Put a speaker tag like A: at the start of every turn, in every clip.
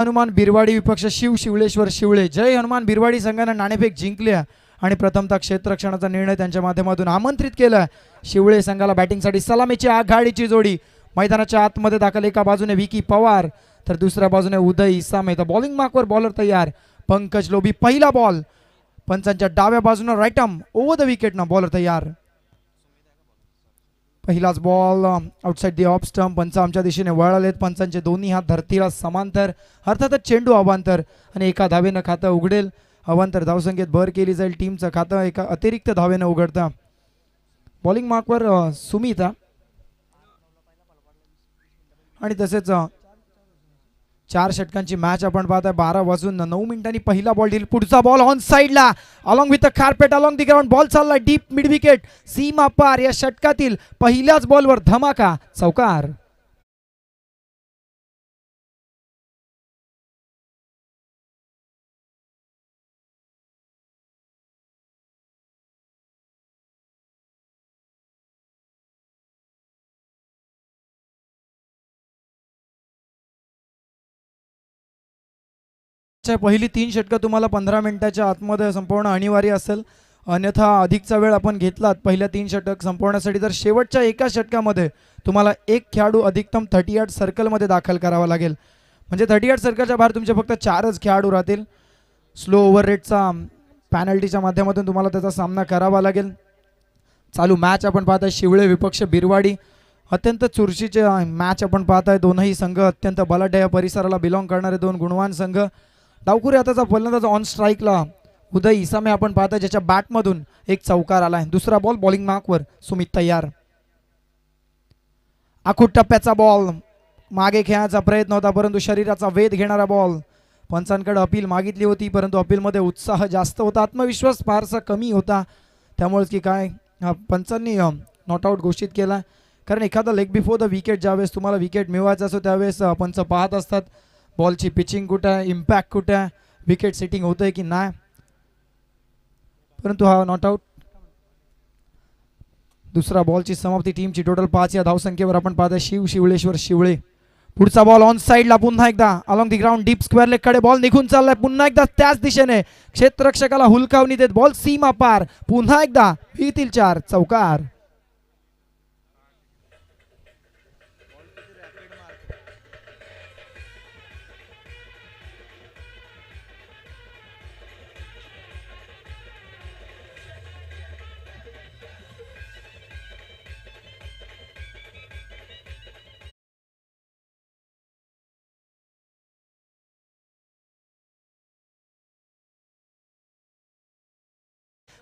A: हनुमान बिरवाडी विपक्ष शिवलेश्वर शिवळे. जय हनुमान बिरवाडी संघाने नाणेफेक जिंकल्या आणि प्रथमतः क्षेत्ररक्षणाचा निर्णय त्यांच्या माध्यमातून आमंत्रित केला. शिवळे संघाला बॅटिंगसाठी सलामीची आघाडीची जोडी. मैदानाच्या आतमध्ये दाखल. एका बाजूने विकी पवार तर दुसऱ्या बाजूने उदय इसामे. तर बॉलिंग मार्कवर बॉलर तयार. पंकज लोभी पहिला बॉल. पंचांच्या डाव्या बाजूने राईटम ओव्हर द विकेटनं बॉलर तयार. पहिलाच ball outside the off stump. पंच आमच्या दिशेने वळालेत. पंचांचे दोन्ही हात धरतीला समांतर. अर्थातच चेंडू अवांतर आणि एका धावेनं खातं उघडेल. अवांतर धावसंख्येत भर केली जाईल. टीमचं खातं एका अतिरिक्त धावेनं उघडतं. बॉलिंग मार्कवर सुमिता आणि तसेच 4 षटकांची मॅच आपण पाहताय. 12:09 पहिला बॉल डील. पुढचा बॉल ऑन साइडला along with the carpet along the ground. Ball चालला डीप मिड विकेट सीमा पार. या षटकातील पहिल्याच बॉलवर धमाका चौकार. पहिली 3 षटकं तुम्हाला 15 मिनिटाच्या आतमध्ये संपवणं अनिवार्य असेल. अन्यथा अधिकचा वेळ आपण घेतलात पहिल्या 3 षटक संपवण्यासाठी तर शेवटच्या एका षटकामध्ये तुम्हाला एक खेळाडू अधिकतम 38 सर्कलमध्ये दाखल करावा लागेल. म्हणजे 38 सर्कलच्या बाहेर तुमचे फक्त 4च खेळाडू राहतील. स्लो ओव्हर रेटचा पॅनल्टीच्या माध्यमातून तुम्हाला त्याचा सामना करावा लागेल. चालू मॅच आपण पाहताय. शिवळे विपक्ष बिरवाडी. अत्यंत चुरशीचे मॅच आपण पाहताय. दोनही संघ अत्यंत बलाढ्य या परिसराला बिलॉंग करणारे 2 गुणवान संघ. डावखुरी आताचा फलंदाज ऑन स्ट्राईकला उदय इसामे आपण पाहताय ज्याच्या बॅटमधून एक चौकार आलाय. दुसरा बॉल बॉलिंग मार्कवर सुमित तयार. आखूट टप्प्याचा बॉल. मागे खेळण्याचा प्रयत्न होता परंतु शरीराचा वेध घेणारा बॉल. पंचांकडे अपील मागितली होती परंतु अपीलमध्ये उत्साह जास्त होता. आत्मविश्वास फारसा कमी होता. त्यामुळेच की काय पंचांनी नॉट आउट घोषित केला. कारण एखादा लेग बिफोर द विकेट ज्यावेळेस तुम्हाला विकेट मिळवायचा असतो त्यावेळेस पंच पाहत असतात बॉलची पिचिंग कुठे आहे, इम्पॅक्ट कुठे आहे, विकेट सेटिंग होतंय की नाही. परंतु हा नॉट आउट. दुसरा बॉलची समाप्ती. टीमची टोटल 5 या धावसंख्येवर आपण पाहताय. शिवलेश्वर शिवळे. पुढचा बॉल ऑन साइडला पुन्हा एकदा along the ground deep square leg कडे बॉल निघून चाललाय. पुन्हा एकदा त्याच दिशेने क्षेत्ररक्षकाला हुलकावणी देत बॉल सीमा पार. पुन्हा एकदा भीतील 4 चौकार.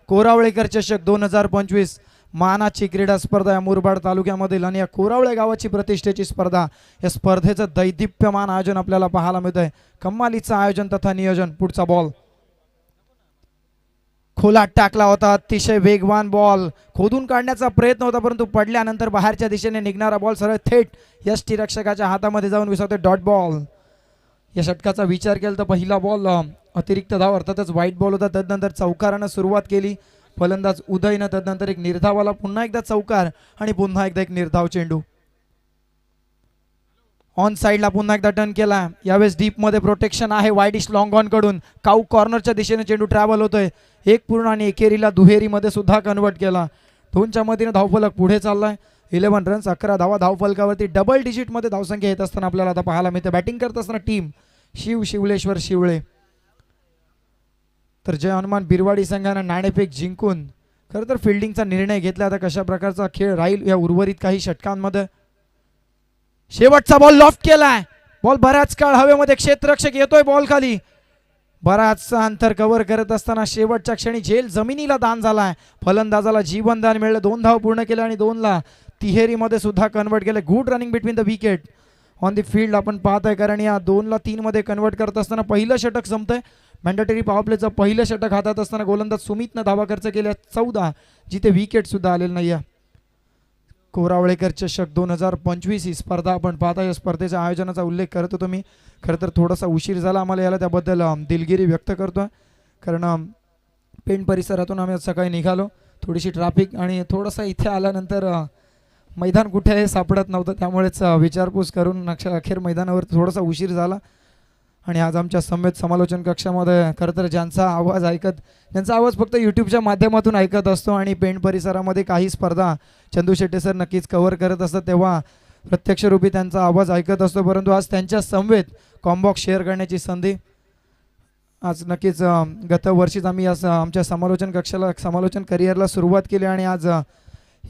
A: कोरावळेकर चषक 2025 मानाची क्रीडा स्पर्धा या मुरबाड तालुक्यामधील आणि या कोरावळे गावाची प्रतिष्ठेची स्पर्धा. या स्पर्धेचं दैदिप्यमान आयोजन आपल्याला पाहायला मिळतंय. कमालीचं आयोजन तथा नियोजन. पुढचा बॉल खोलात टाकला होता. अतिशय वेगवान बॉल. खोदून काढण्याचा प्रयत्न होता परंतु पडल्यानंतर बाहेरच्या दिशेने निघणारा बॉल सरळ थेट यष्टीरक्षकाच्या हातामध्ये जाऊन विसावते. Dot ball. या षटकाचा विचार केला तर पहिला बॉल अतिरिक्त धाव अर्थातच वाईट बॉल होता. तदनंतर चौकारानं सुरुवात केली फलंदाज उदयनं. तदनंतर एक निर्धावाला पुन्हा एकदा चौकार आणि पुन्हा एकदा एक निर्धाव चेंडू. ऑन साइडला पुन्हा एकदा टर्न केला. यावेळेस डीप मध्ये प्रोटेक्शन आहे वाईडिश लॉंग ऑन कडून. काऊ कॉर्नरच्या दिशेने चेंडू ट्रॅव्हल होतोय. एक पूर्ण आणि एकेरीला दुहेरीमध्ये सुद्धा कन्वर्ट केला. 2च्या मदतीने धावफलक पुढे चाललाय. 11 रन्स 11 धावा धावफलकावरती. डबल डिजिटमध्ये धावसंख्या येत असताना आपल्याला आता पाहायला मिळते. बॅटिंग करत असताना टीम शिवलेश्वर शिवळे. तर जय हनुमान बिरवाडी संघाने नाणेफेक जिंकून खरं तर फिल्डिंगचा निर्णय घेतला. आता कशा प्रकारचा खेळ राहील या उर्वरित काही षटकांमध्ये. शेवटचा बॉल लॉफ्ट केलाय. बॉल बराच काळ हवेमध्ये. क्षेत्ररक्षक येतोय बॉल खाली. बराचसा अंतर कव्हर करत असताना शेवटच्या क्षणी झेल जमिनीला दान झालाय. फलंदाजाला जीवनदान मिळालं. 2 धाव पूर्ण केल्या आणि 2ला तिहेरीमध्ये सुद्धा कन्वर्ट केलं. Good running between the wicket on the field आपण पाहताय. कारण या 2ला 3 मध्ये कन्वर्ट करत असताना पहिलं षटक संपतंय. मॅन्डेटरी पॉवर प्लेचं पहिलं षटक हातात असताना गोलंदाज सुमितनं धावा खर्च केल्या 14 जिथे विकेट सुद्धा आलेलं नाही. कोरावळेकर चषक 2025 ही स्पर्धा आपण पाहता. या स्पर्धेच्या आयोजनाचा उल्लेख करत होतो मी. खरं तर थोडासा उशीर झाला आम्हाला याला त्याबद्दल दिलगिरी व्यक्त करतो. कारण पेण परिसरातून आम्ही सकाळी निघालो. थोडीशी ट्रॅफिक आणि थोडंसं इथे आल्यानंतर मैदान कुठे सापडत नव्हतं त्यामुळेच विचारपूस करून अखेर मैदानावर थोडासा उशीर झाला आणि आज आमच्या समवेत समालोचन कक्षामध्ये खरं तर ज्यांचा आवाज फक्त यूट्यूबच्या माध्यमातून ऐकत असतो आणि पेंट परिसरामध्ये काही स्पर्धा चंदू शेट्टे सर नक्कीच कव्हर करत असतात तेव्हा प्रत्यक्ष रूपी त्यांचा आवाज ऐकत असतो, परंतु आज त्यांच्या समवेत कॉम्बॉक्स शेअर करण्याची संधी आज नक्कीच गतवर्षीच आम्ही आमच्या समालोचन करिअरला सुरुवात केली आणि आज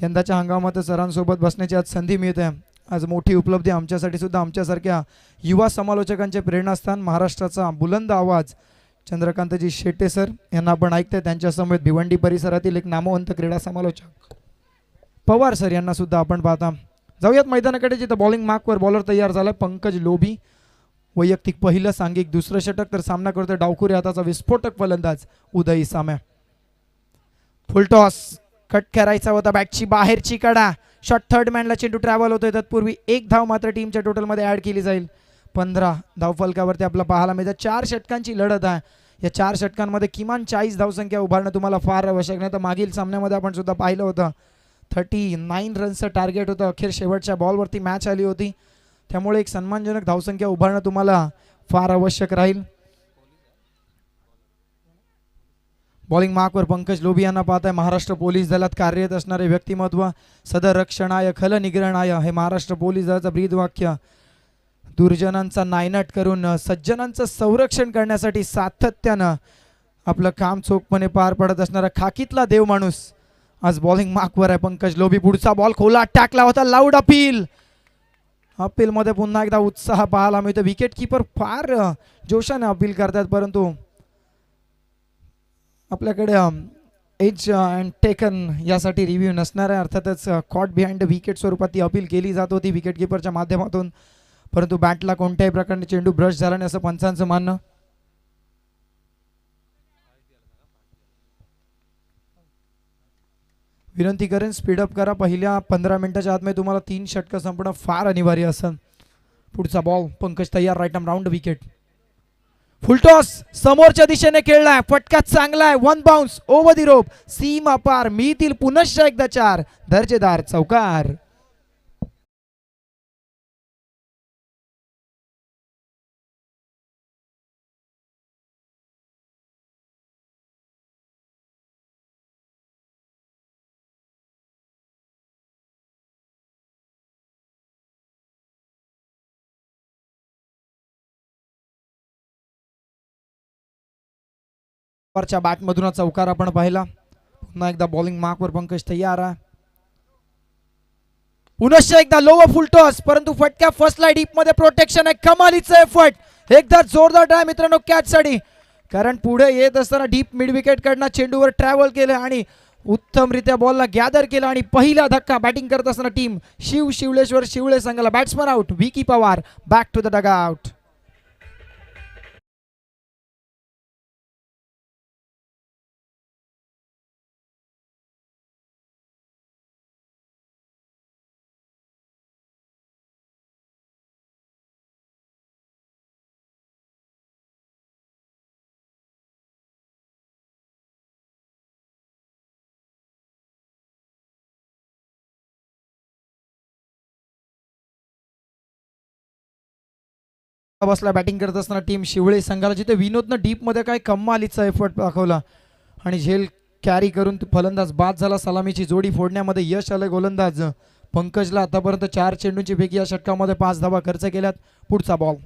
A: यंदाच्या हंगामात सरांसोबत बसण्याची आज संधी मिळते. आज मोठी उपलब्धी आमच्यासाठी सुद्धा. आमच्यासारख्या युवा समालोचकांचे प्रेरणास्थान महाराष्ट्राचा बुलंद आवाज चंद्रकांतजी शेट्टे सर यांना आपण ऐकतोय. त्यांच्यासमवेत भिवंडी परिसरातील एक नामवंत क्रीडा समालोचक पवार सर यांना सुद्धा आपण पाहता. जाऊयात मैदानाकडे, जिथं बॉलिंग मार्कवर बॉलर तयार झालाय पंकज लोभी. वैयक्तिक पहिलं, सांघिक दुसरं षटक, तर सामना करतोय डावखुरी हाताचा विस्फोटक फलंदाज उदय सामे. फुलटॉस कट करायचा होता, बॅटची बाहेरची कडा, शॉट थर्ड मॅनला चेंडू ट्रॅव्हल होतोय. तत्पूर्वी एक धाव मात्र टीमच्या टोटलमध्ये ऍड केली जाईल. 15 धावफलकावरती आपला पाहायला मिळतं. 4 षटकांची लढत आहे. या 4 षटकांमध्ये किमान 40 धावसंख्या उभारणं तुम्हाला फार आवश्यक नाही. तर मागील सामन्यामध्ये आपण सुद्धा पाहिलं होतं 39 रन्सचं टार्गेट होतं. अखेर शेवटच्या बॉलवरती मॅच आली होती, त्यामुळे एक सन्मानजनक धावसंख्या उभारणं तुम्हाला फार आवश्यक राहील. बॉलिंग मार्कवर पंकज लोभी यांना पाहताय. महाराष्ट्र पोलीस दलात कार्यरत असणारे व्यक्तिमत्व, सदर रक्षणाय खल निग्रहणाय हे महाराष्ट्र पोलीस दलाचं ब्रीदवाक्य. दुर्जनांचा नायनाट करून सज्जनांचं संरक्षण करण्यासाठी सातत्यानं आपलं काम चोखपणे पार पडत असणारा खाकीतला देव माणूस आज बॉलिंग मार्कवर आहे पंकज लोभी. पुढचा बॉल खोला टाकला होता, लाऊड अपील मध्ये पुन्हा एकदा उत्साह पाहायला मिळतो. विकेट किपर फार जोशाने अपील करतात, परंतु आपल्याकडे एज अँड टेकन यासाठी रिव्ह्यू नसणार आहे. अर्थातच कॉट बिहाइंड विकेट स्वरूपात ती अपील केली जात होती विकेट किपरच्या माध्यमातून, परंतु बॅटला कोणत्याही प्रकारे चेंडू ब्रश झाला नाही असं पंचांचं मानणं. विनंती करेन स्पीडअप करा. पहिल्या 15 मिनिटाच्या आतमध्ये तुम्हाला 3 षटकं संपणं फार अनिवार्य असेल. पुढचा बॉल पंकज तयार, right arm round wicket. Full toss समोरच्या दिशेने खेळलाय, फटका चांगला आहे, 1 बाउन्स ओव्हर दी रोप, सीमा पार, मिळतील पुनश्च एकदा 4 दर्जेदार चौकार. वरच्या बॅटमधून चौकार आपण पाहिला. पुन्हा एकदा बॉलिंग मार्कवर पंकज तयार आहे. पुनश्च एकदा लोवर फुल टॉस, परंतु फटक्या फर्स्टला डीप मध्ये प्रोटेक्शन आहे. कमालीचं एफर्ट, एकदा जोरदार ट्राय मित्रांनो कॅच साठी, कारण पुढे येत असताना डीप मिड विकेट कडनं चेंडूवर ट्रॅव्हल केलं आणि उत्तमरित्या बॉलला गॅदर केलं आणि पहिला धक्का बॅटिंग करत असताना टीम शिवलेश्वर शिवळे संघाला. Batsman out, Vicky Pawar back to the dugout. बसला बॅटिंग करत असताना टीम शिवळे संघाला, जिथे विनोदनं डीप मध्ये काय कमालीचा एफर्ट दाखवला आणि झेल कॅरी करून फलंदाज बाद झाला. सलामीची जोडी फोडण्यामध्ये यश आलं गोलंदाज पंकजला. आतापर्यंत 4 चेंडूंची पैकी या षटकामध्ये 5 धावा खर्च केल्यात. पुढचा बॉल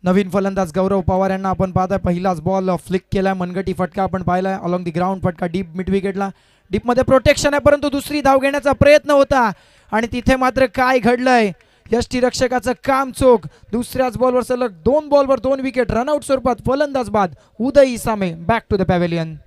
A: नवीन फलंदाज गौरव पवार यांना आपण पाहताय. पहिलाच बॉल फ्लिक केलाय, मनगटी फटका आपण पाहिलाय अलॉंग दी ग्राउंड, फटका डीप मिड विकेटला. डीप मध्ये प्रोटेक्शन आहे, परंतु दुसरी धाव घेण्याचा प्रयत्न होता आणि तिथे मात्र काय घडलंय, यष्टीरक्षकाचं काम चोख. दुसऱ्याच बॉलवर सलग 2 बॉलवर 2 विकेट, रनआउट स्वरूपात फलंदाज बाद. उदय सामे बॅक टू द पॅव्हेलियन.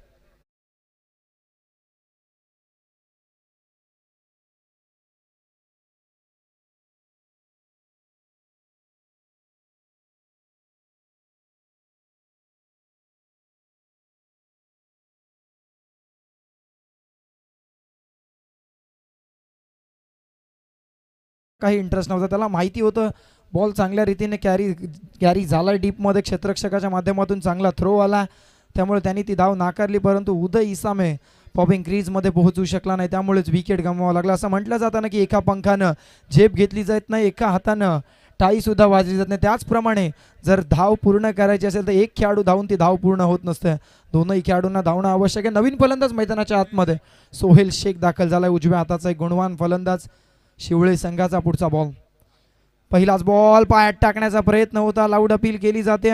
A: काही इंटरेस्ट नव्हता, त्याला माहिती होतं बॉल चांगल्या रीतीने कॅरी झाला डीपमध्ये, क्षेत्ररक्षकाच्या माध्यमातून चांगला थ्रो आला, त्यामुळे त्यांनी ती धाव नाकारली. परंतु उदय इसामे पॉपिंग क्रीजमध्ये पोहोचू शकला नाही, त्यामुळेच विकेट गमवावं लागला. असं म्हटलं जातं ना की एका पंखानं झेप घेतली जात नाही, एका हातानं टाई सुद्धा वाजली जात नाही. त्याचप्रमाणे जर धाव पूर्ण करायची असेल तर एक खेळाडू धावून ती धाव पूर्ण होत नसते. दोनही खेळाडूंना धावणं आवश्यक आहे. नवीन फलंदाज मैदानाच्या आतमध्ये सोहेल शेख दाखल झालाय. उजव्या हाताचा एक गुणवान फलंदाज. शिवळे संघाचा पुढचा बॉल. पहिलाच बॉल पायात टाकण्याचा प्रयत्न होता. लाऊड अपील केली जाते.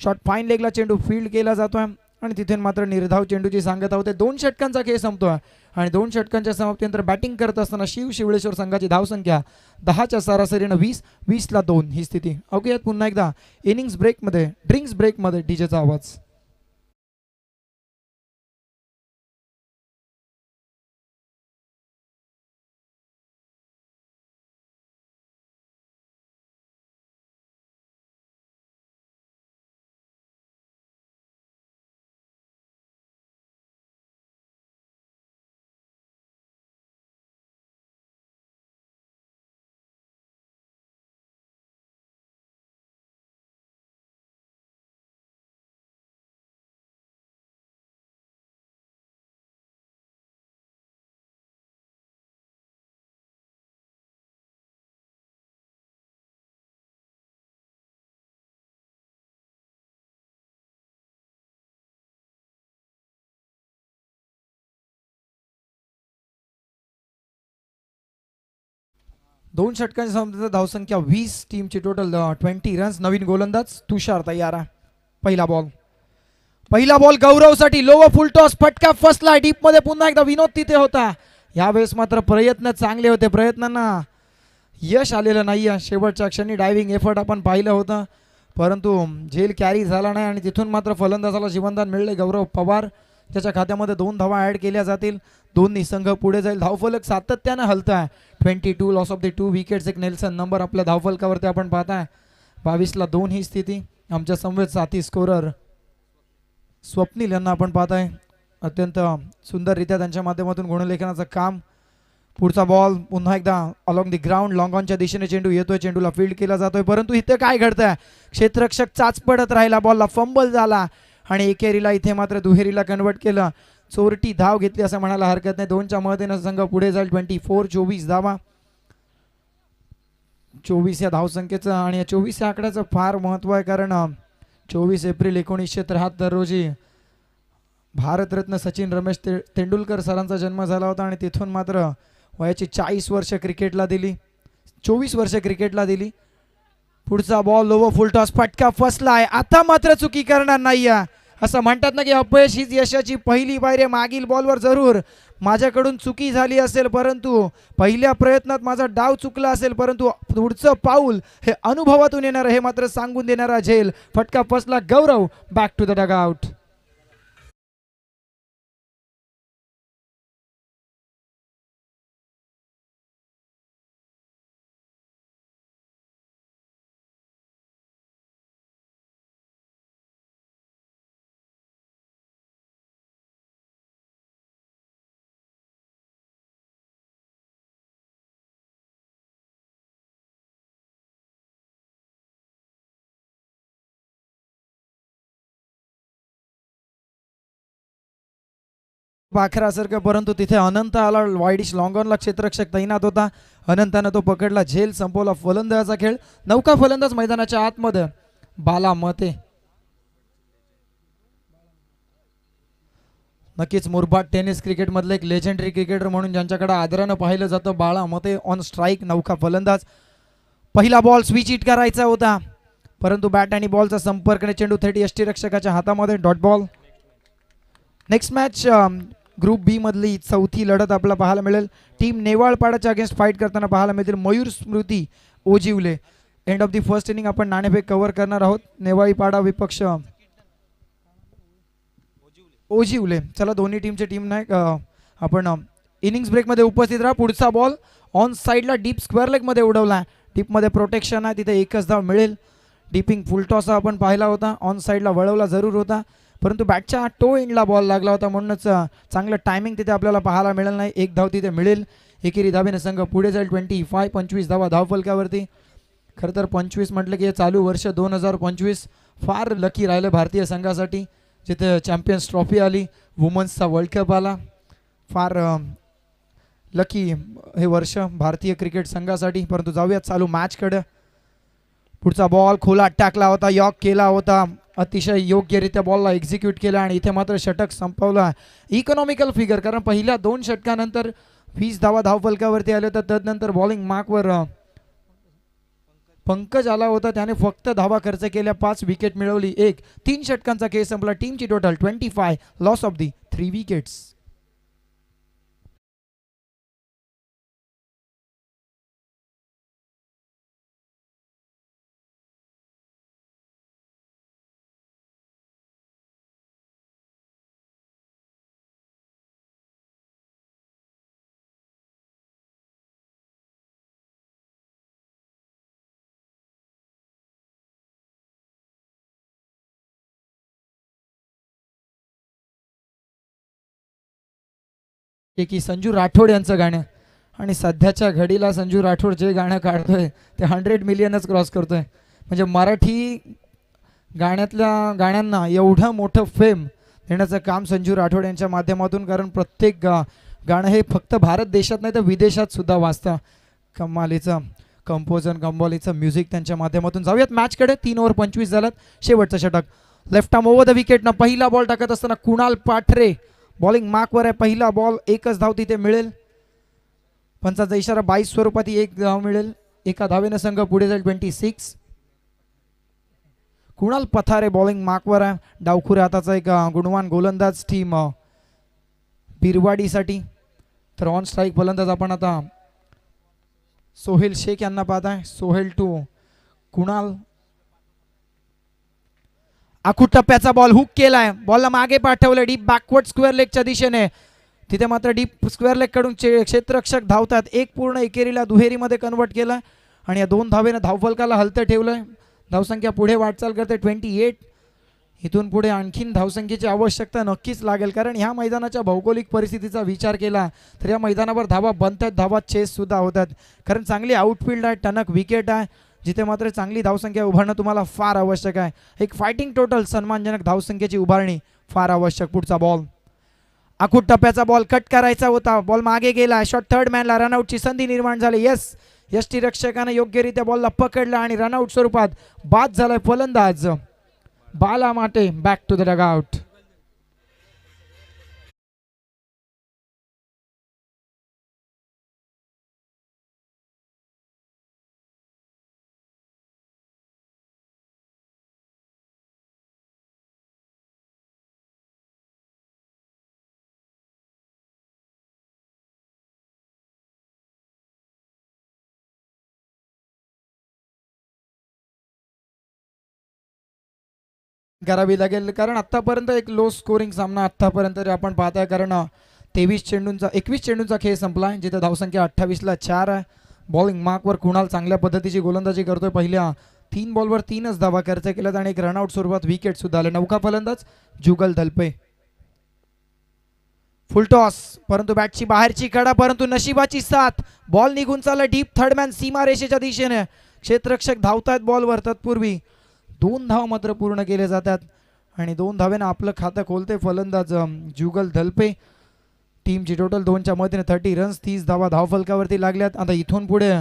A: शॉट फाईन लेगला चेंडू फील्ड केला जातोय आणि तिथून मात्र निर्धाव चेंडूची सांगता होते. 2 षटकांचा खेळ संपतोय आणि 2 षटकांच्या समाप्तीनंतर बॅटिंग करत असताना शिवळेश्वर संघाची धावसंख्या 10च्या सरासरीनं 20ला 2 ही स्थिती. ओके, पुन्हा एकदा इनिंग्स ब्रेकमध्ये ड्रिंक्स ब्रेकमध्ये डीजेचा आवाज. दोन षटकांच्या समाप्तीनंतर धावसंख्या 20. टीमची टोटल 20 रन्स. नवीन गोलंदाज तुषार तयार आहे. पहिला बॉल गौरवसाठी. Lower full toss. फटका फसला डीप मध्ये. पुन्हा एकदा विनोद तिथे होता. यावेळेस मात्र प्रयत्न चांगले होते. प्रयत्नांना यश आलेलं नाही. शेवटच्या क्षणी डायव्हिंग एफर्ट आपण पाहिलं होतं परंतु झेल कॅरी झाला नाही आणि तिथून मात्र फलंदाजाला जीवनदान मिळले. गौरव पवार त्याच्या खात्यामध्ये 2 धावा ॲड केल्या जातील. दोन्ही संघ पुढे जाईल. धावफलक सातत्यानं हलत आहे. 22 लॉस ऑफ द 2 विकेट्स. एक नेल्सन नंबर आपल्या धावफलकावरती आपण पाहताय. 22ला 2 ही स्थिती. आमच्या समवेत साथी स्कोरर स्वप्नील यांना आपण पाहताय. अत्यंत सुंदररित्या त्यांच्या माध्यमातून गुणलेखनाचं काम. पुढचा बॉल पुन्हा एकदा अलॉंग द ग्राउंड. लॉंग ऑनच्या दिशेने चेंडू येतोय. चेंडूला फील्ड केला जातोय परंतु इथे काय घडतंय. क्षेत्ररक्षक चाचपडत राहिला. बॉलला फंबल झाला आणि एकेरीला इथे मात्र दुहेरीला कन्वर्ट केलं. चोरटी धाव घेतली असं म्हणायला हरकत नाही. 2च्या मदतीनं संघ पुढे जाईल. 24 धावा. 24 या धावसंख्येचं आणि या 24 या आकड्याचं फार महत्त्व आहे कारण 24 एप्रिल 1973 रोजी भारतरत्न सचिन रमेश तेंडुलकर सरांचा जन्म झाला होता आणि तिथून मात्र वयाची 40 वर्ष क्रिकेटला दिली. 24 वर्ष क्रिकेटला दिली. पुढचा बॉल लोवर फुल टॉस. फटका फसलाय. आता मात्र चुकी करणार नाही. असं म्हणतात ना की अपयश हीच यशाची पहिली पायरी. मागील बॉलवर जरूर माझ्याकडून चुकी झाली असेल परंतु पहिल्या प्रयत्नात माझा डाव चुकला असेल परंतु पुढचं पाऊल हे अनुभवातून येणार हे मात्र सांगून देणारा झेल. फटका फसला. गौरव बॅक टू द डगआउट. पाखरासारखं परंतु तिथे अनंत आला. वाईडिश लॉंगॉनला क्षेत्ररक्षक तैनात होता. अनंतानं तो पकडला. झेल संपवला. फलंदाजाचा खेळ. नौका फलंदाज मैदानाच्या आतमध्ये बाला मते. नक्कीच मुरबाड टेनिस क्रिकेट मधले एक लेजेंडरी क्रिकेटर म्हणून ज्यांच्याकडे आदरानं पाहिलं जातं बाला मते ऑन स्ट्राईक. नौका फलंदाज. पहिला बॉल स्विच हिट करायचा होता परंतु बॅट आणि बॉलचा संपर्कने चेंडू थेट यष्टीरक्षकाच्या हातामध्ये. Dot ball. Next match group B मधली चौथी लढत आपल्याला पाहायला मिळेल. टीम नेवाळपाडाच्या अगेन्स्ट फाईट करताना पाहायला मिळतील Mayur Smriti Ojiwale. End of the first inning आपण नाणेफेक कव्हर करणार आहोत. नेवाळीपाडा विपक्ष ओजिवले. चला दोन्ही टीमचे टीम नाही आपण इनिंग्स ब्रेकमध्ये उपस्थित राहा. पुढचा बॉल ऑन साईडला डीप स्क्वेअर लेगमध्ये उडवला. डीपमध्ये प्रोटेक्शन आहे. तिथे एकच धाव मिळेल. डीपिंग फुल टॉस आपण पाहिला होता. ऑन साईडला वळवला जरूर होता परंतु बॅटच्या टो एंडला बॉल लागला होता म्हणूनच चांगलं टायमिंग तिथे आपल्याला पाहायला मिळेल नाही. एक धाव तिथे मिळेल. एकेरी धावेने संघ पुढे जाईल. 25 धावा धावफलकावरती. खरं तर 25 म्हटलं की चालू वर्ष 2025 फार लकी राहिलं भारतीय संघासाठी. जिथे चॅम्पियन्स ट्रॉफी आली. वुमन्सचा वर्ल्ड कप आला. फार लकी हे वर्ष भारतीय क्रिकेट संघासाठी. परंतु जाऊयात चालू मॅचकडे. पुढचा बॉल खोलात टाकला होता, यॉक केला होता, अतिशय योग्यरित्या बॉलला एक्झिक्यूट केला आणि इथे मात्र षटक संपवला. इकॉनॉमिकल फिगर, कारण पहिल्या 2 षटकानंतर 20 धावा धावफलकावरती आले होते. त्यानंतर बॉलिंग मार्कवर पंकज आला होता, त्याने फक्त धावा खर्च केल्या, 5 विकेट मिळवली. 3 षटकांचा खेळ संपला. टीमची total 25, loss of the 3 wickets. की संजू राठोड यांचं गाणं, आणि सध्याच्या घडीला संजू राठोड जे गाणं काढतोय ते 100 मिलियनच क्रॉस करतोय. म्हणजे मराठी गाण्यांना एवढं मोठं फेम देण्याचं काम संजू राठोड यांच्या माध्यमातून, कारण प्रत्येक गाणं हे फक्त भारत देशात नाही तर विदेशात सुद्धा वाजतं. कमालीचं कंपोजर कंबॉलीचं म्युझिक त्यांच्या माध्यमातून. जाऊयात मॅचकडे. 3 ओव्हर 25 झाल्यात. शेवटचं षटक. लेफ्ट आर्म ओव्हर द विकेटनं पहिला बॉल टाकत असताना कुणाल पाठरे बॉलिंग मार्कवर आहे. पहिला बॉल, एकच धाव तिथे मिळेल. पंचाचा इशारा 22 स्वरूपात 1 धाव मिळेल. एका धावेनं संघ पुढे जाईल. 26. कुणाल पथारे बॉलिंग मार्कवर आहे. डावखुऱ्या हाताचा एक गुणवान गोलंदाज टीम बिरवाडीसाठी. तर ऑन स्ट्राईक फलंदाज आपण आता सोहेल शेख यांना पाहताय. सोहेल टू कुणाल. आखूड टप्प्याचा बॉल हुक केलाय, बॉलला मागे पाठवलं डीप बॅकवर्ड स्क्वेअर लेगच्या दिशेने. तिथे मात्र डीप स्क्वेअर लेग कडून क्षेत्ररक्षक धावतात. एक पूर्ण एकेरीला दुहेरीमध्ये कन्वर्ट केलं आणि या 2 धावेनं धावफलकाला हलतं ठेवलंय. धावसंख्या पुढे वाटचाल करते 28. इथून पुढे आणखीन धावसंख्येची आवश्यकता नक्कीच लागेल, कारण ह्या मैदानाच्या भौगोलिक परिस्थितीचा विचार केला तर या मैदानावर धावा बनतात, धावा चेस सुद्धा होतात. कारण चांगली आउटफील्ड आहे, टणक विकेट आहे, जिथे मात्र चांगली धावसंख्या उभारणं तुम्हाला फार आवश्यक आहे. एक फायटिंग टोटल सन्मानजनक धावसंख्येची उभारणी फार आवश्यक. पुढचा बॉल, आखूड टप्प्याचा बॉल कट करायचा होता, बॉल मागे गेला. शॉट थर्ड मॅनला रनआउटची संधी निर्माण झाली. यष्टी रक्षकाने योग्यरित्या बॉलला पकडला आणि रनआउट स्वरूपात बाद झालाय फलंदाज Bala Mate. Back to the dugout. करावी लागेल, कारण आतापर्यंत एक लो स्कोरिंग सामना आतापर्यंत आपण पाहताय. कारण 21 चेंडूंचा खेळ संपला, जिथे धावसंख्या 28ला 4 आहे. बॉलिंग मार्कवर कुणाल चांगल्या पद्धतीची गोलंदाजी करतोय. पहिल्या 3 बॉलवर 3च धावा खर्च केल्यात आणि एक रनआउट स्वरूपात विकेट सुद्धा आले. नौका फलंदाज जुगल दलपे. फुल टॉस, परंतु बॅटची बाहेरची कडा, परंतु नशिबाची साथ. बॉल निघून चालला डीप थर्ड मॅन सीमारेषेच्या दिशेने. क्षेत्ररक्षक धावतायत बॉलवर. तत्पूर्वी 2 धाव मात्र पूर्ण केले जातात आणि 2 धावेनं आपलं खातं खोलते फलंदाज जुगल दलपे. टीमची टोटल 2च्या मदतीने 30 रन्स, 30 धावा धावफलकावरती लागल्यात. आता इथून पुढे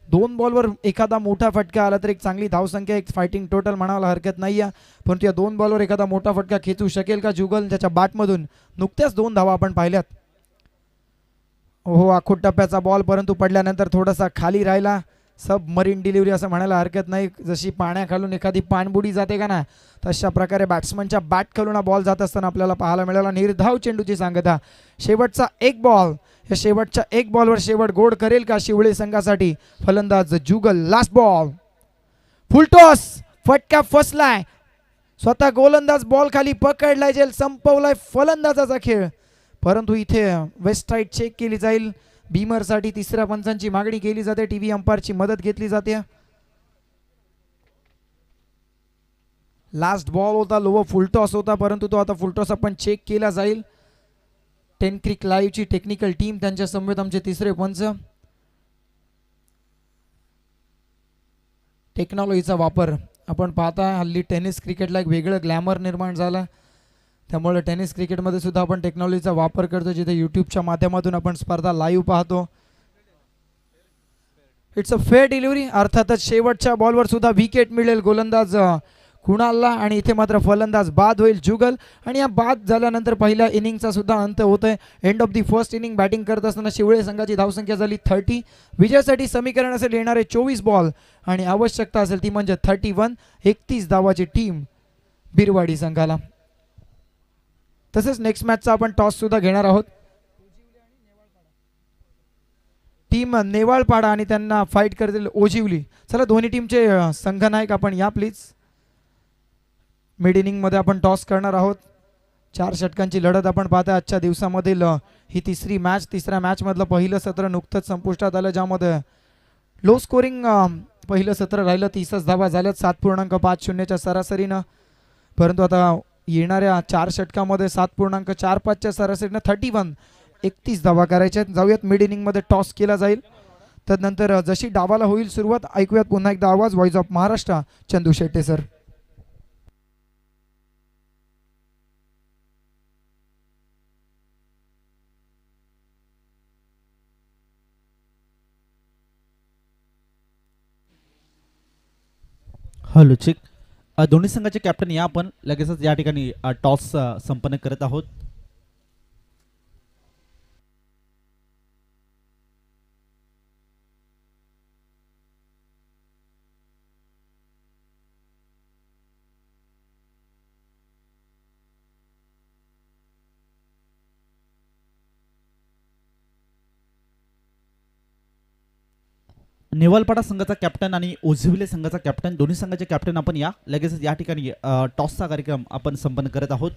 A: 2 बॉलवर एखादा मोठा फटका आला तर एक चांगली धावसंख्या, एक फायटिंग टोटल म्हणायला हरकत नाही आहे. परंतु या 2 बॉलवर एखादा मोठा फटका खेचू शकेल का जुगल? त्याच्या बॅटमधून नुकत्याच 2 धावा आपण पाहिल्यात. हो, आखूड टप्प्याचा बॉल, परंतु पडल्यानंतर थोडासा खाली राहिला. सबमरीन डिलिव्हरी असं म्हणायला हरकत नाही. जशी पाण्याखालून एखादी पाणबुडी जाते का ना, तशा प्रकारे बॅट्समनच्या बॅट खालून बॉल जात असताना आपल्याला पाहायला मिळाला. निर्धाव चेंडूची सांगता. शेवटचा एक बॉल, या शेवटच्या 1 बॉलवर शेवट गोड करेल का शिवळे संघासाठी फलंदाज जुगल? लास्ट बॉल, फुल टॉस, फटका फसलाय. स्वतः गोलंदाज बॉल खाली पकडलाय, जेल संपवलाय फलंदाजाचा खेळ. परंतु इथे वेस्ट साईड चेक केली जाईल. बीमरसाठी 3ऱ्या पंचांची मागणी केली जाते. टीव्ही अंपायरची मदत घेतली जाते. लास्ट बॉल होता, लो फुल टॉस होता, परंतु तो आता फुल टॉस आपण चेक केला जाईल. 10 क्रिक लाईव्हची टेक्निकल टीम त्यांच्या समवेत आमचे 3रे पंच. टेक्नॉलॉजीचा वापर आपण पाहता. हल्ली टेनिस क्रिकेटला एक वेगळं ग्लॅमर निर्माण झालं, त्यामुळे टेनिस क्रिकेटमध्ये सुद्धा आपण टेक्नॉलॉजीचा वापर करतो, जिथे यूट्यूबच्या माध्यमातून आपण स्पर्धा लाईव्ह पाहतो. It's a fair delivery. अर्थातच शेवटच्या बॉलवर सुद्धा विकेट मिळेल गोलंदाज कुणालला आणि इथे मात्र फलंदाज बाद होईल जुगल. आणि या बाद झाल्यानंतर पहिल्या इनिंगचा सुद्धा अंत होतोय. End of the first inning batting करत असताना शिवळे संघाची धावसंख्या झाली 30. विजयासाठी समीकरण असेल येणारे 24 बॉल आणि आवश्यकता असेल ती म्हणजे 31. 31 धावाची टीम बिरवाडी संघाला. तसेच नेक्स्ट मॅचचा आपण टॉस सुद्धा घेणार आहोत. टीम नेवाळपाडा आणि त्यांना फाईट करतील ओजिवली. चला दोन्ही टीमचे संघनायक आपण या प्लीज. मिड इनिंग मध्ये आपण टॉस करणार आहोत. 4 षटकांची लढत आपण पाहताय आजच्या दिवसामधील ही तिसरी मॅच. तिसऱ्या मॅच मधलं पहिलं सत्र नुकतंच संपुष्टात आलं, ज्यामध्ये लो स्कोरिंग पहिलं सत्र राहिलं. 30 धावा झाल्यात 7.50च्या सरासरीनं. परंतु आता येणाऱ्या 4 षटकामध्ये 7.45च्या सरासरीनं 31 धावा करायच्या. जाऊयात मिड इनिंग मध्ये टॉस केला जाईल. त्यानंतर जशी डावाला होईल सुरुवात ऐकूयात पुन्हा एकदा आवाज voice of Maharashtra Chandu Shette sir.
B: Hello चिक. दोन्ही संघाचे कॅप्टन या आपण लगेचच या ठिकाणी टॉस संपन्न करत आहोत. नेवालपाडा संघाचा कॅप्टन आणि ओझिवले संघाचा कॅप्टन, दोन्ही संघाचे कॅप्टन आपण या लगेचच या ठिकाणी टॉसचा कार्यक्रम आपण संपन्न करत आहोत.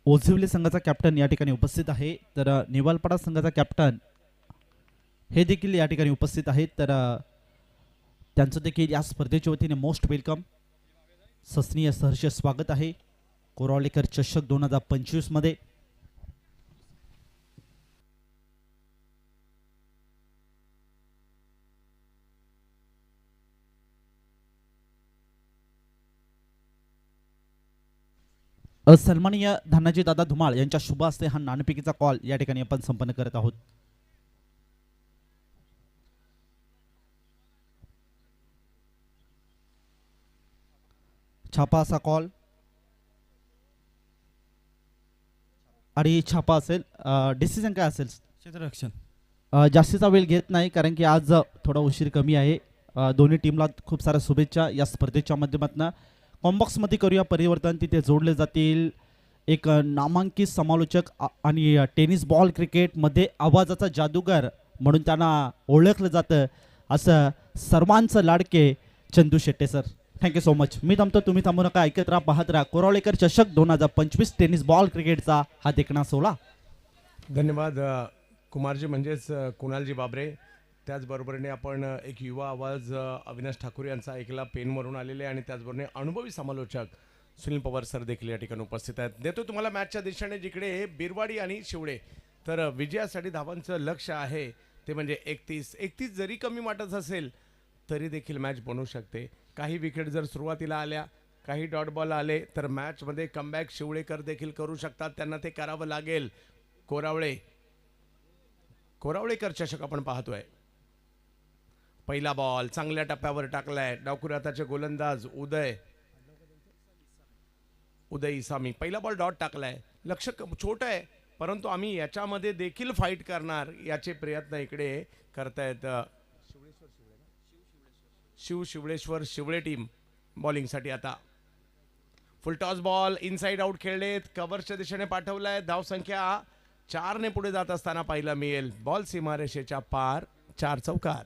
B: ओझिवले संघाचा कॅप्टन या ठिकाणी उपस्थित आहे. तर नेवालपाडा संघाचा कॅप्टन हे देखील या ठिकाणी उपस्थित आहेत. तर त्यांचं देखील या स्पर्धेच्या वतीने मोस्ट वेलकम, सस्नीय सहर्ष स्वागत आहे कोरावलेकर चषक 2025 मध्ये. सन्माननीय धनाजी दादा धुमाळ यांच्या शुभ हस्ते हा नाणेफेकीचा कॉल या ठिकाणी आपण संपन्न करत आहोत. छापा असा कॉल आणि छापा असेल. डिसिजन काय असेल? क्षेत्ररक्षण. जास्तीचा वेळ घेत नाही कारण की आज थोडा उशीर कमी आहे. दोन्ही टीमला खूप साऱ्या शुभेच्छा या स्पर्धेच्या माध्यमातून. कॉम्बॉक्समध्ये करूया परिवर्तन, तिथे जोडले जातील एक नामांकित समालोचक आणि टेनिस बॉल क्रिकेटमध्ये आवाजाचा जादूगार म्हणून त्यांना ओळखलं जातं असं सर्वांचं लाडके Chandu Shette sir. Thank you so much. मी थांबतो, तुम्ही थांबू नका, ऐकत राहा, पाहत राहा कोरावलेकर चषक 2025 टेनिस बॉल क्रिकेटचा हा देखणा सोहळा.
C: धन्यवाद कुमारजी, म्हणजेच कुणालजी बाबरे. त्याचबरोबरीने आपण एक युवा आवाज अविनाश ठाकूर यांचा ऐकला, पेनवरून आलेले, आणि त्याचबरोबर अनुभवी समालोचक सुनील पवार सर देखील या ठिकाणी उपस्थित आहेत. देतो तुम्हाला मॅचच्या दिशेने, जिकडे बिरवाडी आणि शिवळे. तर विजयासाठी धावांचं लक्ष आहे ते म्हणजे 31 जरी कमी वाटत असेल तरी देखील मॅच बनवू शकते. काही विकेट जर सुरुवातीला आल्या, काही डॉट बॉल आले तर मॅचमध्ये कमबॅक शिवळेकर देखील करू शकतात. त्यांना ते करावं लागेल. कोरावळेकर चषक आपण पाहतोय. पहिला बॉल चांगल्या टप्प्यावर टाकलाय. डावखुराताचे गोलंदाज उदय इसामी. पहिला बॉल डॉट टाकलाय. लक्ष छोट आहे, परंतु आम्ही याच्यामध्ये देखील फाईट करणार याचे प्रयत्न इकडे करतायत शिवळेश्वर शिवळे टीम. बॉलिंगसाठी आता full toss ball inside out खेळलेत. कव्हरच्या दिशेने पाठवलाय. धावसंख्या 4 ने पुढे जात असताना पाहायला मिळेल. बॉल सीमारेषेच्या पार. 4 चौकार.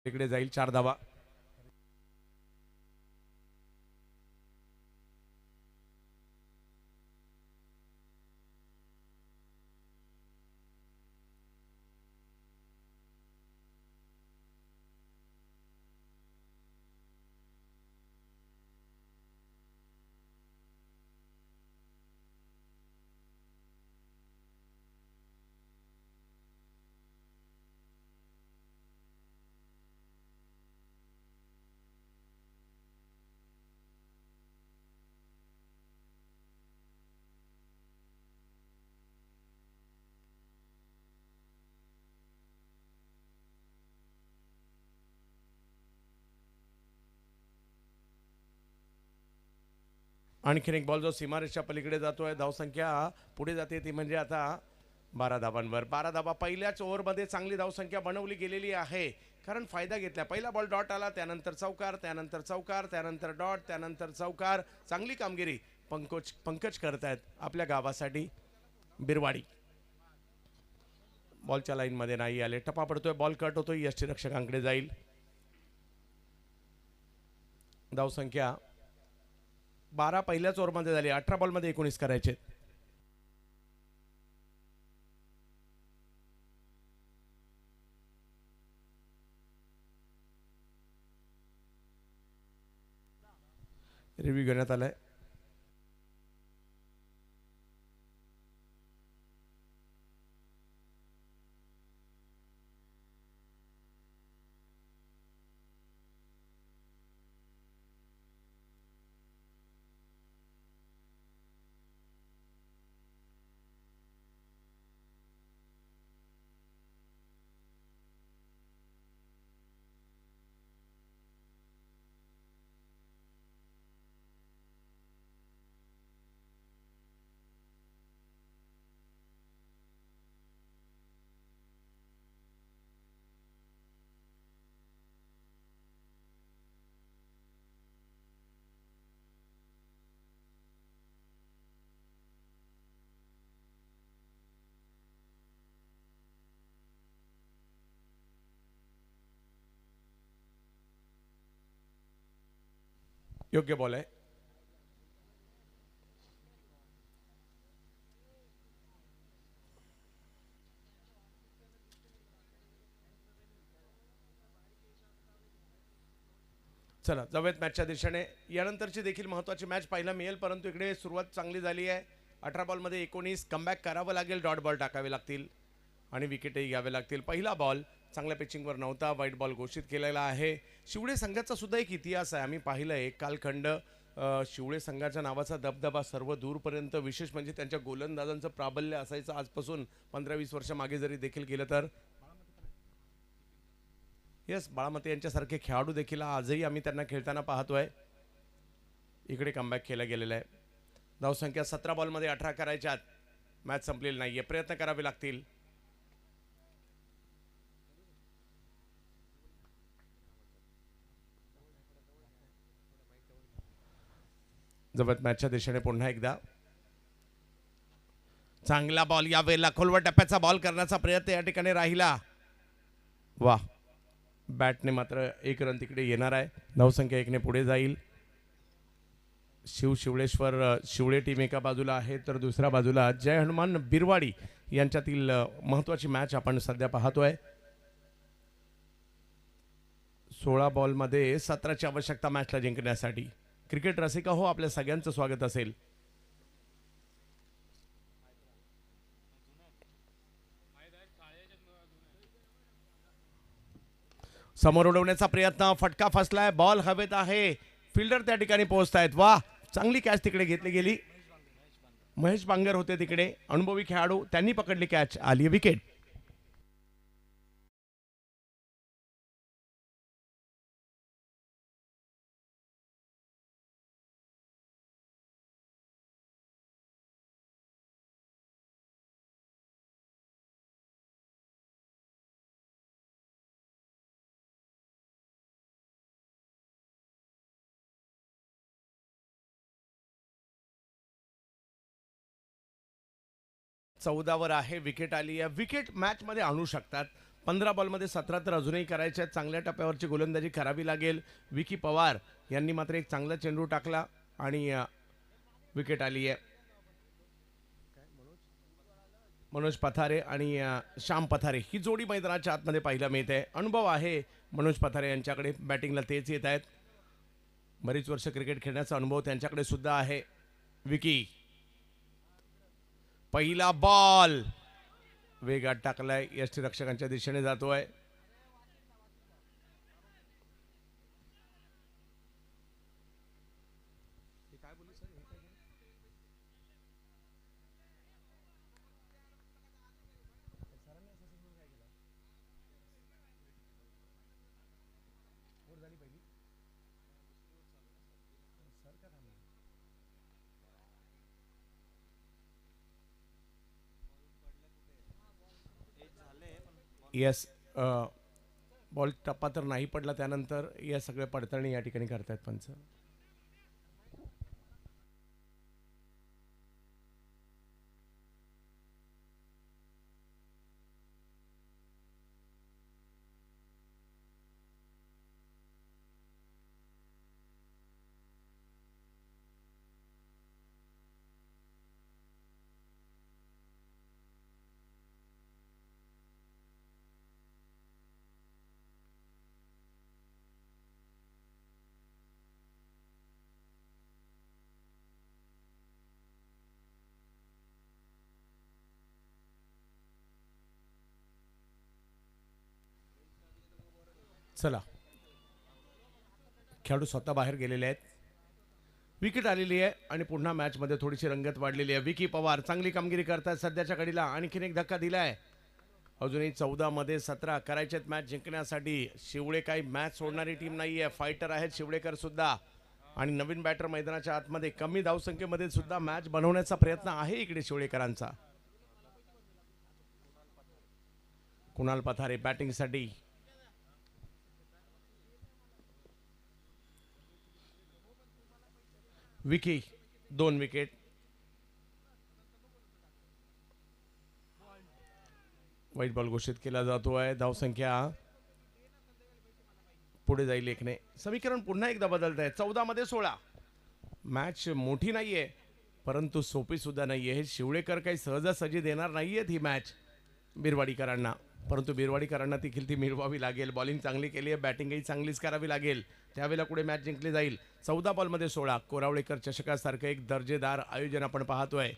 C: इकडे जाईल 4 धावा. आणखीन एक बॉल जो सीमारेषच्या पलीकडे जातोय. धावसंख्या पुढे जाते ती म्हणजे आता 12 धावांवर. 12 धावा पहिल्याच ओव्हरमध्ये चांगली धावसंख्या बनवली गेलेली आहे, कारण फायदा घेतला. पहिला बॉल डॉट आला, त्यानंतर चौकार, त्यानंतर चौकार, त्यानंतर डॉट, त्यानंतर चौकार. चांगली कामगिरी पंकज करतायत आपल्या गावासाठी बिरवाडी. बॉलच्या लाईनमध्ये नाही आले, टपा पडतोय, बॉल कट होतोय, यष्टीरक्षकांकडे जाईल. धावसंख्या 12 पहिल्याच ओव्हरमध्ये झाली. 18 बॉलमध्ये 19 करायचे. रिव्ह्यू घेण्यात आलाय. योग्य बॉल आहे. चला जाऊयात मॅचच्या दिशेने. यानंतरची देखील महत्त्वाची मॅच पाहायला मिळेल, परंतु इकडे सुरुवात चांगली झाली आहे. 18 बॉलमध्ये 19. कमबॅक करावं लागेल, डॉट बॉल टाकावे लागतील आणि विकेटही घ्यावे लागतील. पहिला बॉल चांगल्या पिचिंगवर नव्हता, वाईट बॉल घोषित केलेला आहे. शिवडे संघाचा सुद्धा एक इतिहास आहे. आम्ही पाहिलं एक कालखंड शिवडे संघाच्या नावाचा दबदबा सर्व दूरपर्यंत. विशेष म्हणजे त्यांच्या गोलंदाजांचं प्राबल्य असायचं. आजपासून 15-20 वर्ष मागे जरी देखील गेलं तर येस, बाळामते यांच्यासारखे खेळाडू देखील आजही आम्ही त्यांना खेळताना पाहतोय. इकडे कमबॅक केलं गेलेलं आहे. धावसंख्या 17 बॉलमध्ये 18 करायच्यात. मॅच संपलेली नाहीये, प्रयत्न करावे लागतील. जवळ मॅचच्या दिशेने पुन्हा एकदा चांगला बॉल, या वेळेला खोलवर टप्प्याचा बॉल करण्याचा प्रयत्न या ठिकाणी राहिला. वा, बॅटने मात्र 1 रन तिकडे येणार आहे. धावसंख्या 1 ने पुढे जाईल. शिवळेश्वर शिवळे टीम एका बाजूला आहे, तर दुसऱ्या बाजूला जय हनुमान बिरवाडी यांच्यातील महत्त्वाची मॅच आपण सध्या पाहतोय. 16 बॉलमध्ये 17ची आवश्यकता मॅचला जिंकण्यासाठी. क्रिकेट रसिका हो, आपल्या सगळ्यांचं स्वागत असेल. समोर उडवण्याचा प्रयत्न, फटका फसलाय, बॉल हवेत आहे, फिल्डर त्या ठिकाणी पोहोचतायत. वा, चांगली कॅच तिकडे घेतली गेली. महेश बांगर होते तिकडे, अनुभवी खेळाडू, त्यांनी पकडली कॅच, आली विकेट. चौदावर आहे, विकेट आली आहे. विकेट मॅच मध्ये आणू शकतात, 15 बॉलमध्ये 17 तर अजूनही करायचे आहेत. चांगल्या टप्प्यावरची गोलंदाजी करावी लागेल. विकी पवार यांनी मात्र एक चांगला चेंडू टाकला आणि विकेट आली आहे. मनोज पथारे आणि श्याम पथारे ही जोडी मैदानाच्या आतमध्ये पाहायला मिळते. अनुभव आहे मनोज पथारे यांच्याकडे, बॅटिंगला तेच येत आहेत. बरीच वर्ष क्रिकेट खेळण्याचा अनुभव त्यांच्याकडे सुद्धा आहे. विकी, पहिला बॉल वेगात टाकलाय, यष्टीरक्षकांच्या दिशेने जातोय. येस, बॉल टप्पा तर नाही पडला. त्यानंतर या सगळ्या पडताळणी या ठिकाणी करतायत पंच. चला, खेळाडू स्वतः बाहेर गेलेले आहेत. विकेट आलेली आहे आणि पुन्हा मॅचमध्ये थोडीशी रंगत वाढलेली आहे. विकी पवार चांगली कामगिरी करतात सध्याच्या घडीला. आणखीन एक धक्का दिलाय. अजूनही 14 मध्ये 17 करायचे मॅच जिंकण्यासाठी. शिवळे काही मॅच सोडणारी टीम नाही आहे, फायटर आहेत शिवळेकर सुद्धा. आणि नवीन बॅटर मैदानाच्या आतमध्ये कमी धावसंख्येमध्ये सुद्धा मॅच बनवण्याचा प्रयत्न आहे इकडे शिवळेकरांचा. कुणाल पथारे बॅटिंगसाठी. विकी 2 विकेट. वाईट बॉल घोषित केला जातोय. धावसंख्या पुढे जाईल एकने. समीकरण पुन्हा एकदा बदलत आहे. 14 मध्ये 16. मॅच मोठी नाहीये परंतु सोपी सुद्धा नाहीये. हे शिवळेकर काही सहजासहजी देणार नाहीयेत ही मॅच बिरवाडीकरांना, परंतु बिरवाडीकरांना देखील ती मिळवावी लागेल. बॉलिंग चांगली केली आहे, बॅटिंगही चांगलीच करावी लागेल, त्यावेळेला कुठे मॅच जिंकली जाईल. 14 बॉलमध्ये 16. कोरावळेकर चषकासारखं एक दर्जेदार आयोजन आपण पाहतोय.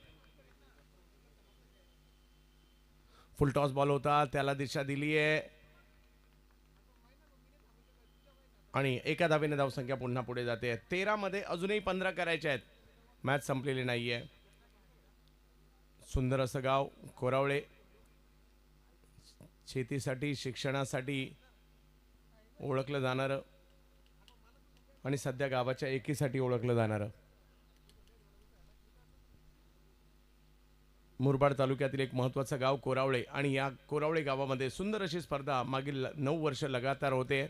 C: फुल टॉस बॉल होता, त्याला दिशा दिली आहे आणि एका धावेने धावसंख्या पुन्हा पुढे जाते. 13 मध्ये अजूनही 15 करायचे आहेत. मॅच संपलेली नाहीये. सुंदर असं गाव कोरावळे. शेतीसाठी, शिक्षणासाठी ओळखलं जाणारं आणि सध्या गावाच्या एकीसाठी ओळखलं जाणारं. मुरबाड तालुक्यातील एक महत्त्वाचं गाव कोरावळे आणि या कोरावळे गावामध्ये सुंदर अशी स्पर्धा मागील 9 वर्ष लगातार होते.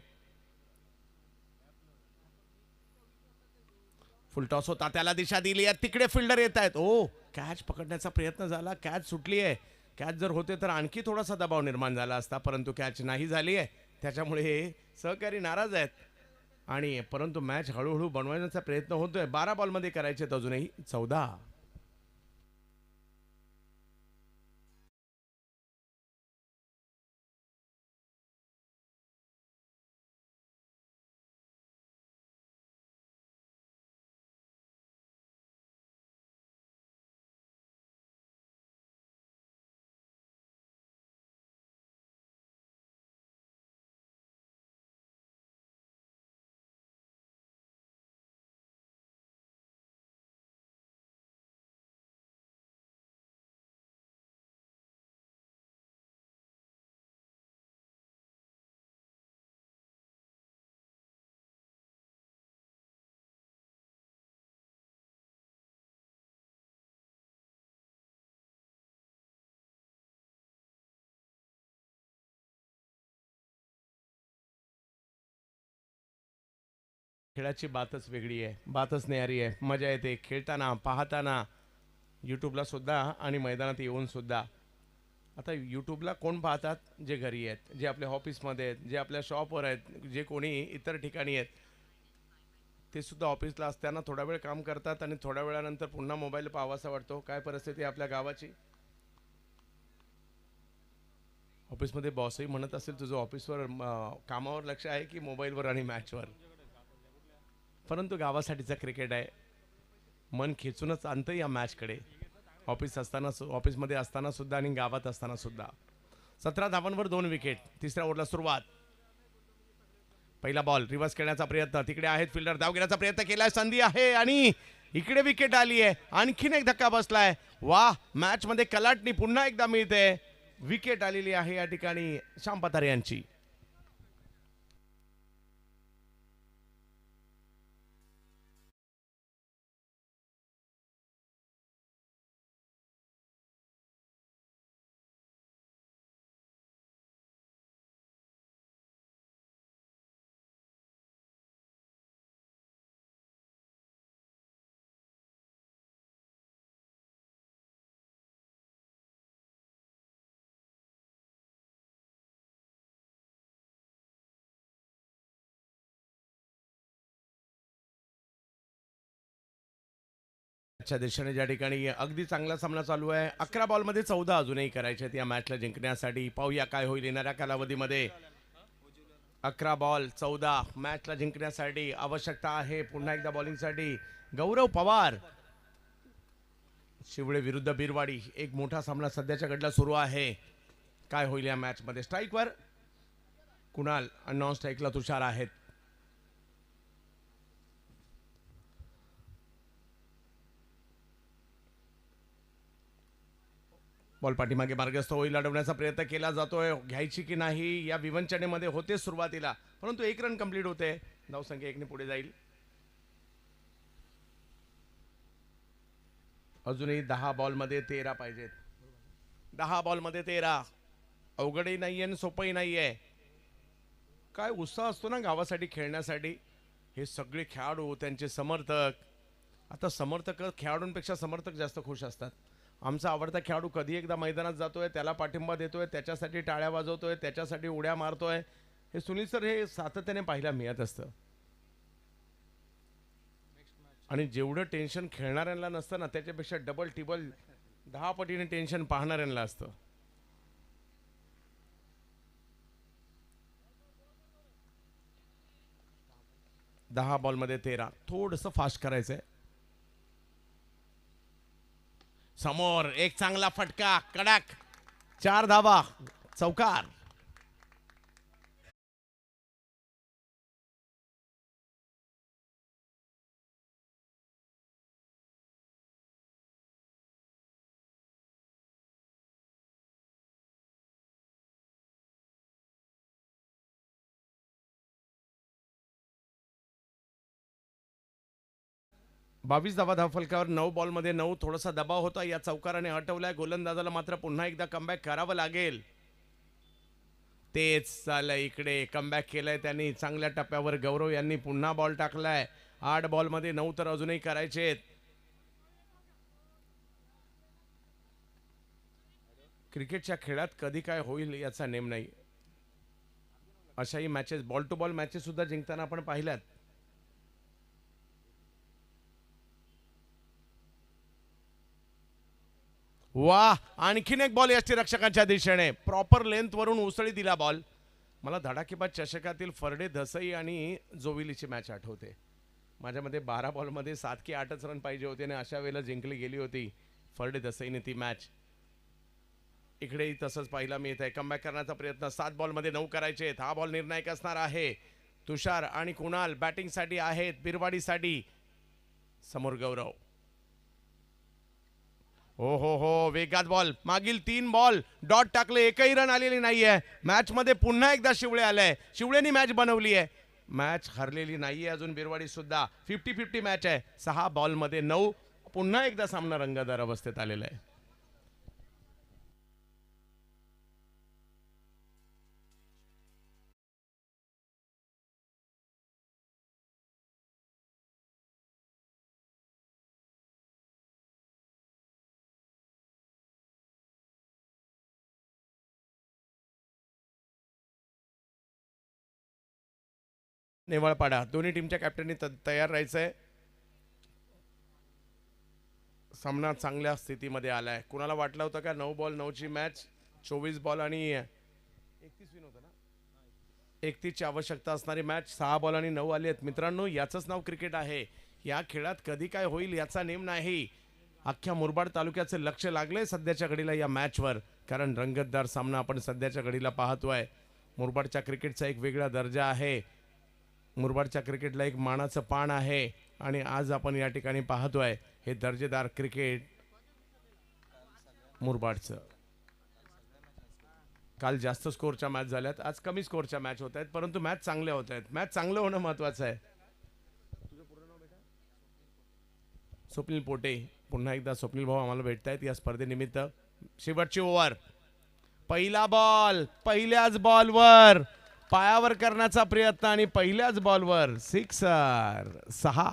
C: फुल टॉस होता, त्याला दिशा दिली आहे. तिकडे फिल्डर येत आहेत. ओ, कॅच पकडण्याचा प्रयत्न झाला, कॅच सुटली आहे. कॅच जर होते तर आणखी थोडासा दबाव निर्माण झाला असता, परंतु कॅच नाही झाली आहे. त्याच्यामुळे हे सहकारी नाराज आहेत आणि परंतु मॅच हळूहळू बनवण्याचा प्रयत्न होतोय. 12 बॉलमध्ये करायचे आहेत अजूनही 14. खेळाची बातच वेगळी आहे, बातच न्यारी आहे. मजा येते खेळताना, पाहताना, यूट्यूबला सुद्धा आणि मैदानात येऊन सुद्धा. आता यूट्यूबला कोण पाहतात? जे घरी आहेत, जे आपल्या ऑफिसमध्ये आहेत, जे आपल्या शॉपवर आहेत, जे कोणी इतर ठिकाणी आहेत, ते सुद्धा ऑफिसला असताना थोडा वेळ काम करतात आणि थोड्या वेळानंतर पुन्हा मोबाईल पाहावासा वाटतो. काय परिस्थिती आहे आपल्या गावाची? ऑफिसमध्ये बॉसही म्हणत असेल तुझं ऑफिसवर कामावर लक्ष आहे की मोबाईलवर आणि मॅचवर. परंतु गावासाठीचा क्रिकेट आहे, मन खेचूनच आणतं या मॅचकडे. ऑफिसमध्ये असताना सुद्धा आणि गावात असताना सुद्धा. 17 धावांवर 2 विकेट. तिसऱ्या ओव्हरला सुरुवात. पहिला बॉल रिव्हर्स खेळण्याचा प्रयत्न, तिकडे आहेत फिल्डर, धाव घेण्याचा प्रयत्न केलाय, संधी आहे आणि इकडे विकेट आली आहे. आणखीन एक धक्का बसलाय. वा, मॅच मध्ये कलाटणी पुन्हा एकदा मिळते. विकेट आलेली आहे या ठिकाणी श्याम पतारे यांची. च्या दिशेने ज्या ठिकाणी अगदी चांगला सामना चालू आहे. 11 बॉलमध्ये 14 अजूनही करायचे आहेत या मॅचला जिंकण्यासाठी. पाहूया काय होईल येणाऱ्या कालावधीमध्ये. 11 बॉल 14 मॅचला जिंकण्यासाठी आवश्यकता आहे पुन्हा एकदा बॉलिंगसाठी. गौरव पवार, शिवळे विरुद्ध बिरवाडी, एक मोठा सामना सध्याच्या घडला सुरू आहे. काय होईल या मॅच मध्ये? स्ट्राईकवर कुणाल आणि नॉन स्ट्राईकला तुषार आहेत. बॉल पाठीमागे मार्गस्थ होईल, अडवण्याचा प्रयत्न केला जातोय. घ्यायची की नाही या विवंचनेमध्ये होते सुरुवातीला, परंतु 1 रन कंप्लीट होते. धावसंख्या 1 ने पुढे जाईल. अजूनही 10 बॉलमध्ये 13 पाहिजेत. 10 बॉलमध्ये 13. अवघडही नाहीये आणि सोपंही नाहीये. काय उत्साह असतो ना गावासाठी खेळण्यासाठी. हे सगळे खेळाडू, त्यांचे समर्थक. आता समर्थक खेळाडूंपेक्षा समर्थक जास्त खुश असतात. आमचा आवडता खेळाडू कधी एकदा मैदानात जातोय, त्याला पाठिंबा देतोय, त्याच्यासाठी टाळ्या वाजवतोय, त्याच्यासाठी उड्या मारतोय, हे सुनील सर हे सातत्याने पाहायला मिळत असतं. आणि जेवढं टेन्शन खेळणाऱ्यांना नसतं ना, त्याच्यापेक्षा डबल टिबल 10 पटीने टेन्शन पाहणाऱ्यांना असतं. दहा बॉलमध्ये 13. थोडंसं फास्ट करायचंय. समोर एक चांगला फटका, कडक 4 धावा, चौकार. बावीस धावा धावफलकावर 9 बॉलमध्ये 9. थोडासा दबाव होता, या चौकाराने हटवलाय. गोलंदाजाला मात्र पुन्हा एकदा कमबॅक करावं लागेल. तेच झालं, इकडे कमबॅक केलंय त्यांनी चांगल्या टप्प्यावर. गौरव यांनी पुन्हा बॉल टाकलाय. 8 बॉलमध्ये 9 तर अजूनही करायचे. क्रिकेटच्या खेळात कधी काय होईल याचा नेम नाही. अशाही matches, ball to ball matches सुद्धा जिंकताना आपण पाहिल्यात. वाह, आणखीन एक बॉल यष्टीरक्षकांच्या दिशेने. प्रॉपर लेंथ वरून उसळी दिला बॉल. मला धडाकेबाज चषकातील फरडे धसई आणि जोविलीची मॅच आठवते. माझ्यामध्ये 12 बॉलमध्ये 7 की 8च रन पाहिजे होते आणि अशा वेळेला जिंकली गेली होती फरडे धसईने ती मॅच. इकडेही तसंच पाहिला मिळत आहे. कमबॅक करण्याचा प्रयत्न. 7 बॉलमध्ये 9 करायचे. हा बॉल निर्णायक असणार आहे. तुषार आणि कुणाल बॅटिंगसाठी आहेत, बिरवाडीसाठी. समोर गौरव. हो हो हो, वेगात बॉल. मागील 3 बॉल डॉट टाकले, एकही रन आलेली नाहीये. मॅच मध्ये पुन्हा एकदा शिवळे आलाय. शिवळेनी मॅच बनवली आहे. मॅच हरलेली नाहीये अजून बिरवाडी सुद्धा. 50-50 मॅच आहे. 6 बॉलमध्ये 9. पुन्हा एकदा सामना रंगतदार अवस्थेत आलेला आहे. नेवाळपाडा दोन्ही टीमच्या कॅप्टननी तयार राहायचंय. सामना चांगल्या स्थितीमध्ये आलाय. कुणाला वाटलं होतं का 9 बॉल 9ची मॅच 24 बॉल आणि 31 विन होतं ना, 31ची आवश्यकता असणारी मॅच 6 बॉल आणि 9 आली आहेत. मित्रांनो, याचंच नाव क्रिकेट आहे. या खेळात कधी काय होईल याचा नेम नाही. अख्ख्या मुरबाड तालुक्याचं लक्ष लागलंय सध्याच्या घडीला या मॅचवर, कारण रंगतदार सामना आपण सध्याच्या घडीला पाहतोय. मुरबाडच्या क्रिकेटचा एक वेगळा दर्जा आहे. मुरबाडच्या क्रिकेटला एक मानाचं पान आहे आणि आज आपण या ठिकाणी पाहतोय हे दर्जेदार क्रिकेट मुरबाडचं. काल जास्त स्कोरच्या मॅच झाल्यात, आज कमी स्कोरच्या मॅच होत आहेत, परंतु मॅच चांगल्या होत आहेत. मॅच चांगलं होणं महत्वाचं आहे. स्वप्नील पोटे, पुन्हा एकदा स्वप्नील भाऊ आम्हाला भेटतायत या स्पर्धेनिमित्त. शेवटची ओव्हर, पहिला बॉल, पहिल्याच बॉलवर पायावर करण्याचा प्रयत्न आणि पहिल्याच बॉलवर सिक्सर. 6.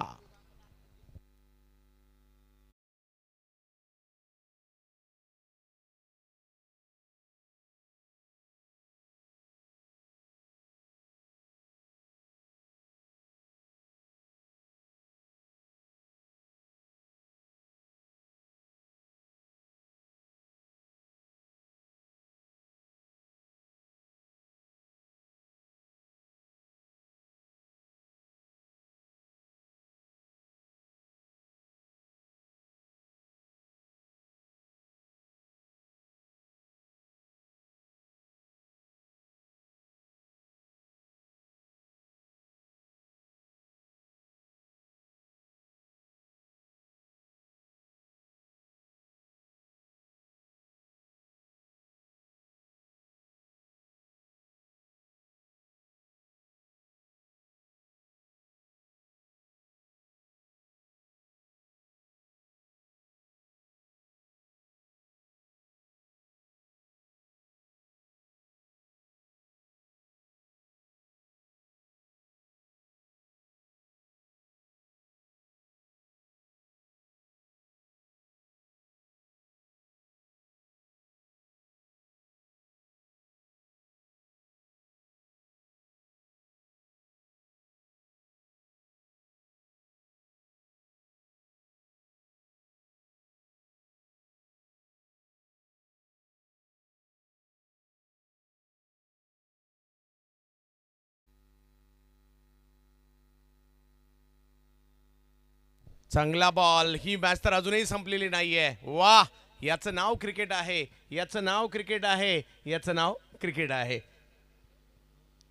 C: चांगला बॉल. ही मॅच तर अजूनही संपलेली नाहीये. वाह, याचं नाव क्रिकेट आहे, याचं नाव क्रिकेट आहे, याचं नाव क्रिकेट आहे.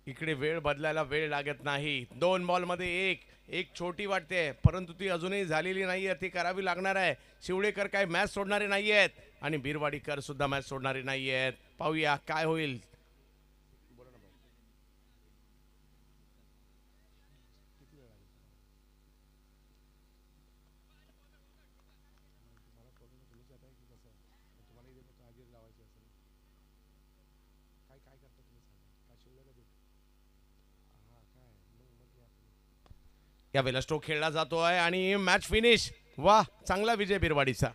C: इकडे वेळ बदलायला वेळ लागत नाही. 2 बॉलमध्ये एक छोटी वाटते, परंतु ती अजूनही झालेली नाहीये, ती करावी लागणार आहे. शिवळेकर काय मॅच सोडणारे नाहीयेत आणि बिरवाडीकर सुद्धा मॅच सोडणारे नाहीयेत. पाहूया काय होईल. यावेळेला स्ट्रोक खेळला जातोय आणि मॅच फिनिश. वाह, चांगला विजय बिरवाडीचा.